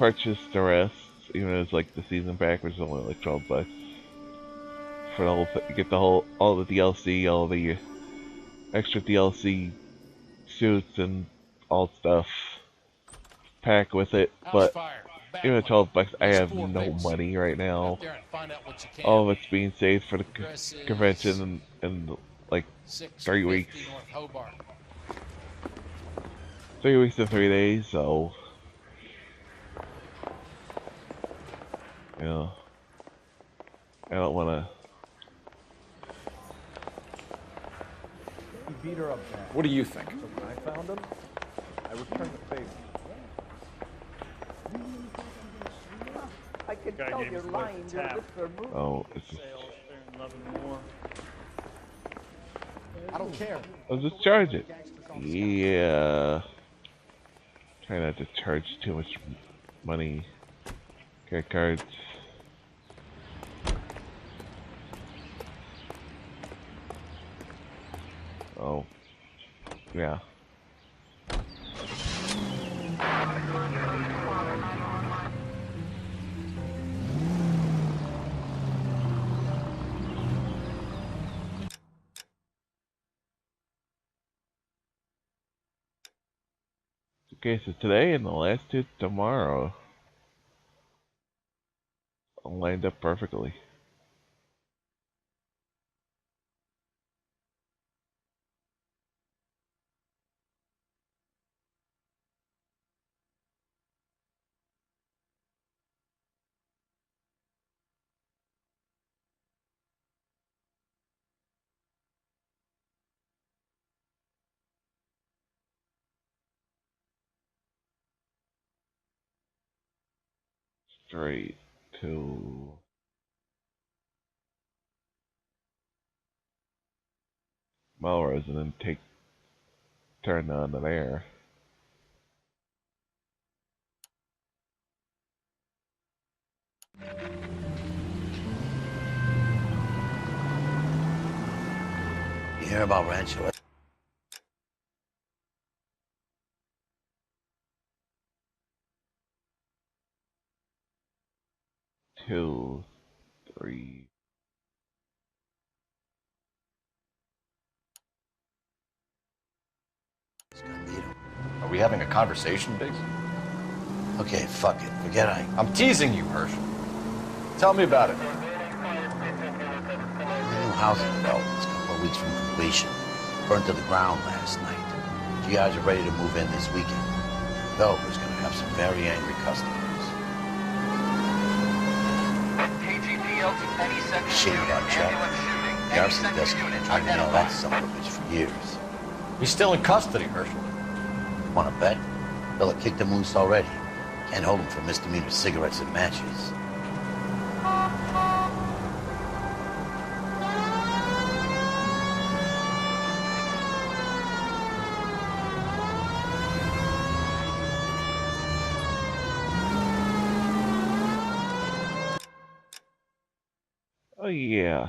purchased the rest, even though it's like the season pack, which is only like $12 for the whole. You get the whole, all the DLC, all the extra DLC suits and all stuff pack with it. But even at $12, I have no money right now. All of it's being saved for the convention in like 3 weeks. 3 weeks and 3 days, so you know, I don't want to. He beat her up bad. What do you think? So when I found him, I returned the favor. I can tell you're lying. Your lips are moving. Oh, it's just. I don't care. I'll just charge it. Yeah. Try not to charge too much money. Credit cards. Oh. Yeah. Okay, so today and the last two tomorrow all lined up perfectly. Straight to Melrose and then turn on to there. You hear about Rancho? 2, 3. Are we having a conversation, Biggs? Okay, fuck it. Forget I'm teasing you, Herschel. Tell me about it. The new housing development's a couple of weeks from completion. Burned to the ground last night. GIs are ready to move in this weekend. Developer's gonna have some very angry customers. Shit about Chuck. The arson desk has been trying to nail that son of a bitch for years. He's still in custody, Herschel. Wanna bet? Fella kicked him loose already. Can't hold him for misdemeanor cigarettes and matches. Oh yeah.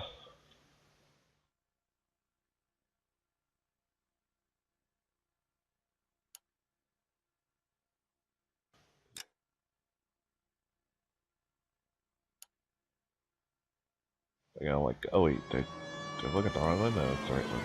You know, like, oh wait, did I look at the wrong one? No, it's the right one.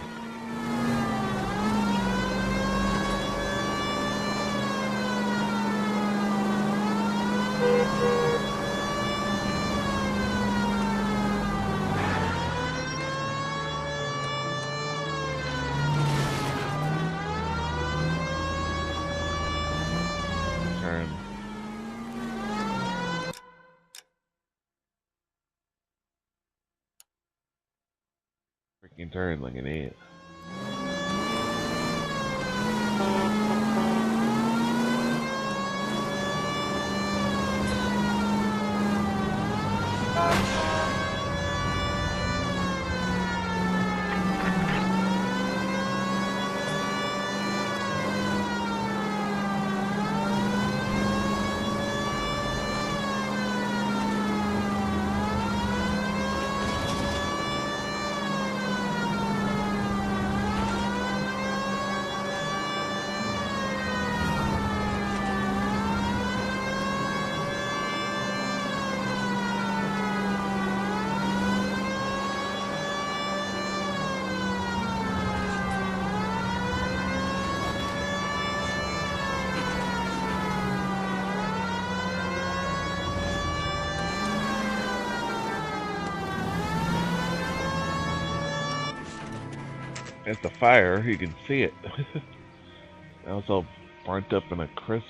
Turn. Freaking turn like an idiot. at the fire, you can see it. Now it's all burnt up in a crisp.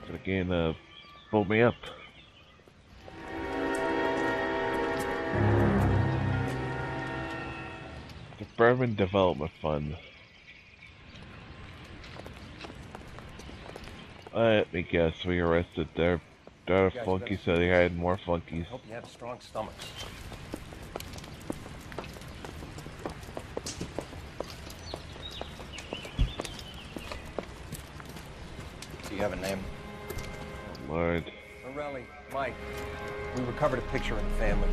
But again, pull me up. Suburban Development Fund. Let me guess, we arrested their flunky, so they had more flunkies. Hope you have strong stomachs. Do you have a name? Oh, Lord. Morelli, Mike. We recovered a picture of the family.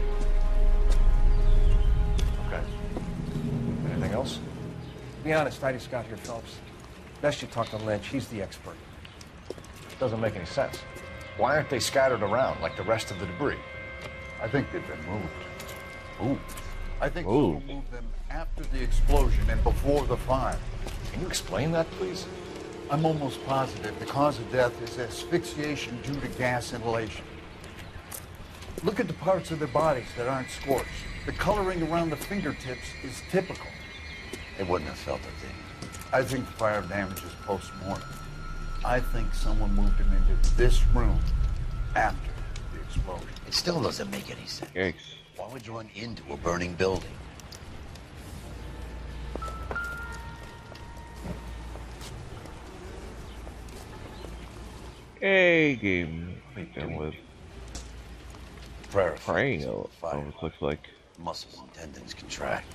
Okay. Anything else? Be honest, I just got here, Phelps. Best you talk to Lynch. He's the expert. Doesn't make any sense. Why aren't they scattered around like the rest of the debris? I think they've been moved. Ooh. I think Moved. someone moved them after the explosion and before the fire. Can you explain that, please? I'm almost positive the cause of death is asphyxiation due to gas inhalation. Look at the parts of their bodies that aren't scorched. The coloring around the fingertips is typical. They wouldn't have felt a thing. I think fire damage is post-mortem. I think someone moved them into this room after the explosion. It still doesn't make any sense. Yikes. Why would you run into a burning building? Hey, game. I think that was Prayer praying. It fire. almost looks like. Muscles and tendons contract.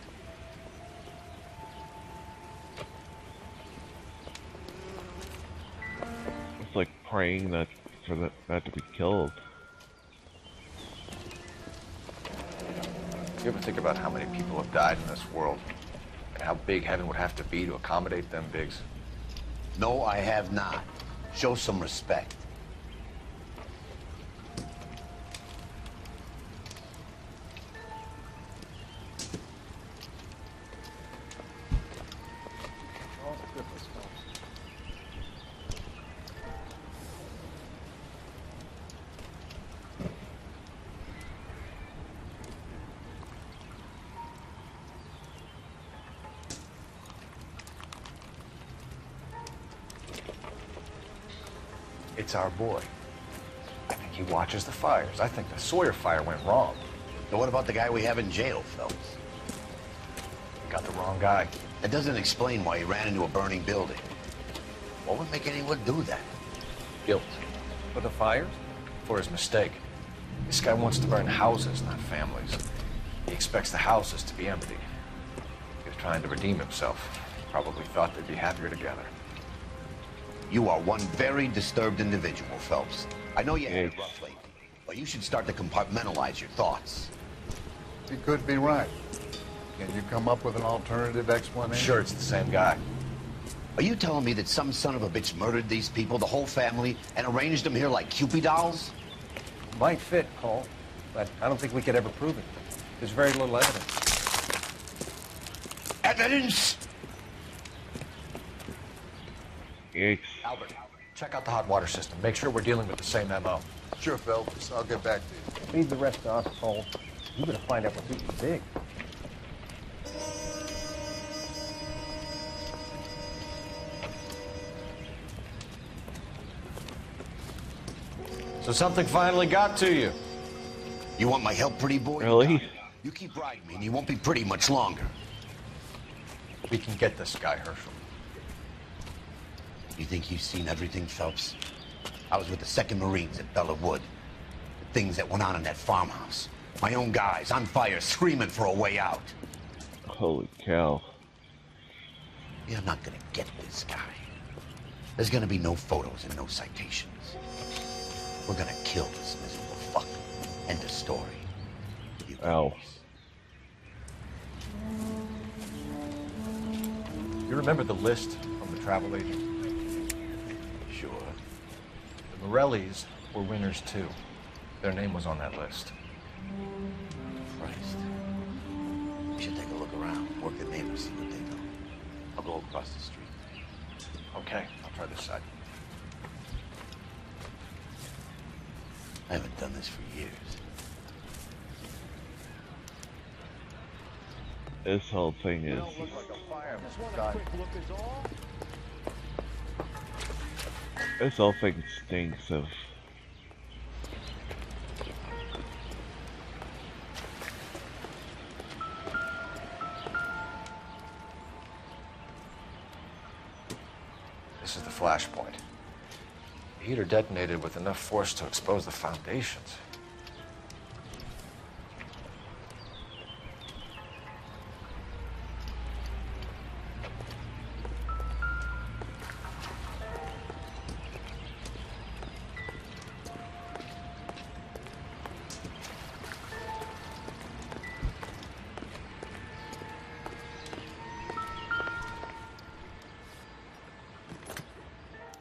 It's like praying not for that not to be killed. You ever think about how many people have died in this world? And how big heaven would have to be to accommodate them, Biggs? No, I have not. Show some respect. Oh, goodness, Phelps. It's our boy. I think he watches the fires. I think the Sawyer fire went wrong. Now, what about the guy we have in jail, Phelps? Got the wrong guy. That doesn't explain why he ran into a burning building. What would make anyone do that? Guilt. For the fires? For his mistake. This guy wants to burn houses, not families. He expects the houses to be empty. He was trying to redeem himself. Probably thought they'd be happier together. You are one very disturbed individual, Phelps. I know you had it Yikes. rough lately, but you should start to compartmentalize your thoughts. He could be right. Can you come up with an alternative I'm explanation? sure it's the same guy. Are you telling me that some son of a bitch murdered these people, the whole family, and arranged them here like Cupid dolls? Might fit, Cole, but I don't think we could ever prove it. There's very little evidence. Evidence? Yikes. Albert, check out the hot water system. Make sure we're dealing with the same MO. Sure, Phelps. I'll get back to you. Leave the rest to us, Cole. You gotta find out what's eating big. So something finally got to you. You want my help, pretty boy? Really? You keep riding me and you won't be pretty much longer. We can get this guy, Herschel. You think you've seen everything, Phelps? I was with the 2nd Marines at Bella Wood. The things that went on in that farmhouse. My own guys on fire screaming for a way out. Holy cow. You're not gonna get this guy. There's gonna be no photos and no citations. We're gonna kill this miserable fuck. End of story. You Ow. You remember the list from the travel agent? Sure. The Morellis were winners too. Their name was on that list. Christ. We should take a look around. Work the neighbors, see what they know. I'll go across the street. Okay, I'll try this side. I haven't done this for years. This whole thing You is don't look like a fireman, son. this whole thing stinks of. This is the flashpoint. The heater detonated with enough force to expose the foundations.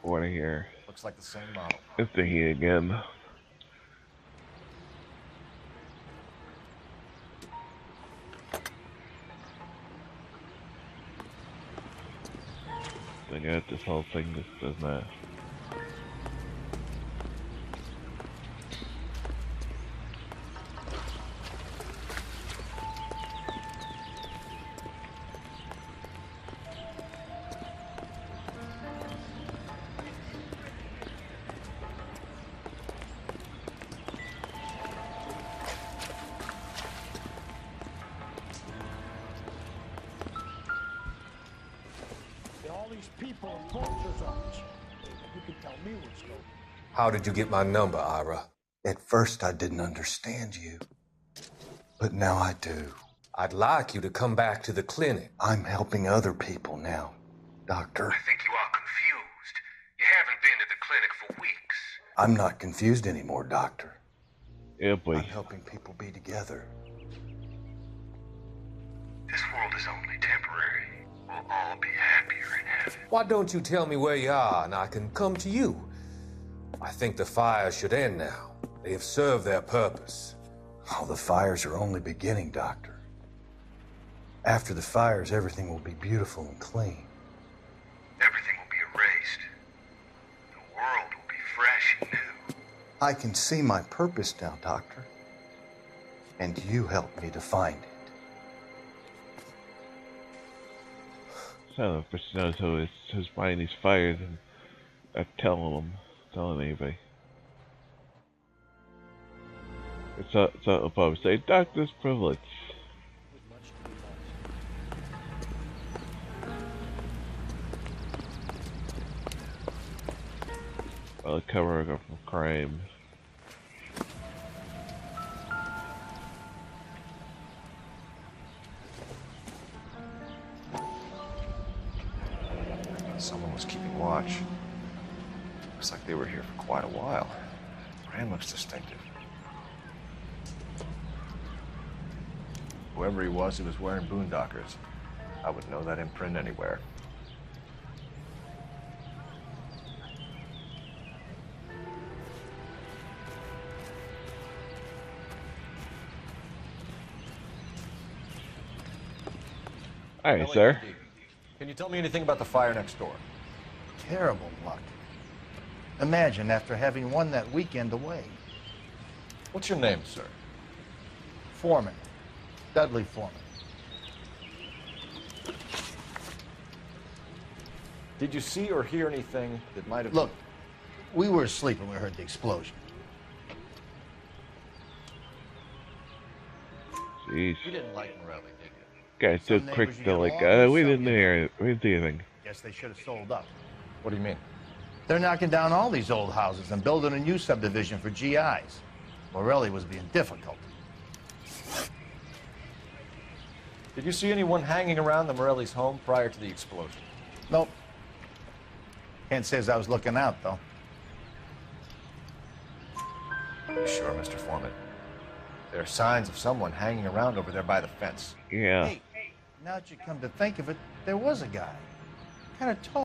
What I hear. Looks like the same model. It's the heat again. I got this whole thing just does not. All these people in torture zones. You can tell me what's going on. How did you get my number, Ira? At first, I didn't understand you. But now I do. I'd like you to come back to the clinic. I'm helping other people now, Doctor. I think you are confused. You haven't been to the clinic for weeks. I'm not confused anymore, Doctor. Yeah, boy. I'm helping people be together. This world is only temporary. We'll all be happier in heaven. Why don't you tell me where you are and I can come to you? I think the fires should end now. They have served their purpose. Oh, the fires are only beginning, Doctor. After the fires, everything will be beautiful and clean. Everything will be erased. The world will be fresh and new. I can see my purpose now, Doctor. And you helped me to find it. Son of a bitch knows who's buying these fires and not telling anybody. It's above say doctor's privilege. Well, covering up from crime. Someone was keeping watch. Looks like they were here for quite a while. Brand looks distinctive. Whoever he was wearing boondockers. I would know that imprint anywhere. Alright, sir. Can you tell me anything about the fire next door? Terrible luck. Imagine after having won that weekend away. What's your name, sir? Foreman. Dudley Foreman. Did you see or hear anything that might have... Look, we were asleep when we heard the explosion. Jeez. You didn't like Morelli, did you? Guys, so Some quick neighbors you to get like, along with, we some didn't you hear it. We didn't see anything. Guess they should have sold up. What do you mean? They're knocking down all these old houses and building a new subdivision for GIs. Morelli was being difficult. Did you see anyone hanging around the Morelli's home prior to the explosion? Nope. Can't say as I was looking out, though. You sure, Mr. Foreman? There are signs of someone hanging around over there by the fence. Yeah. Hey, now that you come to think of it, there was a guy. Kind of tall.